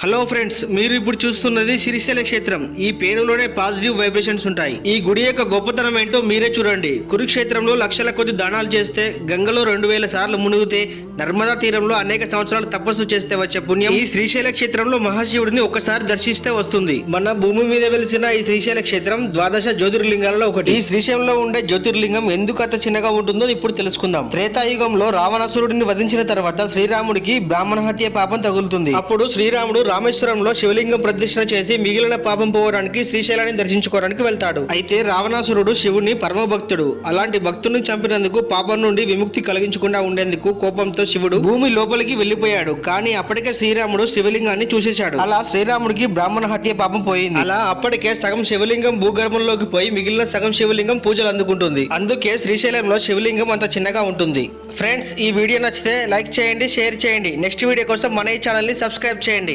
Hello friends, మీరు ఇప్పుడు చూస్తున్నది శ్రీశైల క్షేత్రం. ఈ పేరులోనే పాజిటివ్ వైబ్రేషన్స్ ఉంటాయి. ఈ గుడి యొక్క గొప్పతనం ఏంటో మీరే చూడండి. కురుక్షేత్రంలో లక్షల కొద్ది దానాలు చేస్తే, గంగలో 2000 సార్లు మునిగితే, నర్మదా తీరంలో అనేక సంవత్సరాలు తపస్సు చేస్తే వచ్చే పుణ్యం ఈ శ్రీశైల క్షేత్రంలో మహాశివుడిని ఒక్కసారి దర్శిస్తే వస్తుంది. మన భూమి మీద వెలిసిన ఈ శ్రీశైల క్షేత్రం ద్వాదశ జ్యోతిర్లింగాలలో ఒకటి. ఈ శ్రీశైలంలో ఉండే జ్యోతిర్లింగం ఎందుకు అంత చిన్నగా ఉంటుందో ఇప్పుడు తెలుసుకుందాం. త్రేతాయుగంలో రావణాసురుడిని వధించిన తర్వాత శ్రీరాముడికి బ్రాహ్మణ హత్య పాపం తగులుతుంది. అప్పుడు శ్రీరాముడు రామేశ్వరంలో శివలింగం ప్రతిష్ఠ చేసి మిగిలిన పాపం పోవడానికి శ్రీశైలాన్ని దర్శించుకోవడానికి వెళ్తాడు. అయితే రావణాసురుడు శివుని పరమ భక్తుడు. అలాంటి భక్తుడిని చంపినందుకు పాపం నుండి విముక్తి కలిగించకుండా ఉండేందుకు కోపంతో శివుడు భూమి లోపలికి వెళ్లిపోయాడు. కానీ అప్పటికే శ్రీరాముడు శివలింగాన్ని చూసేశాడు. అలా శ్రీరాముడికి బ్రాహ్మణ హత్య పాపం పోయింది. అలా అప్పటికే సగం శివలింగం భూగర్భంలోకి పోయి మిగిలిన సగం శివలింగం పూజలు అందుకుంటుంది. అందుకే శ్రీశైలంలో శివలింగం అంత చిన్నగా ఉంటుంది. ఫ్రెండ్స్, ఈ వీడియో నచ్చితే లైక్ చేయండి, షేర్ చేయండి. నెక్స్ట్ వీడియో కోసం మన ఈ ఛానల్ ని సబ్స్క్రైబ్ చేయండి.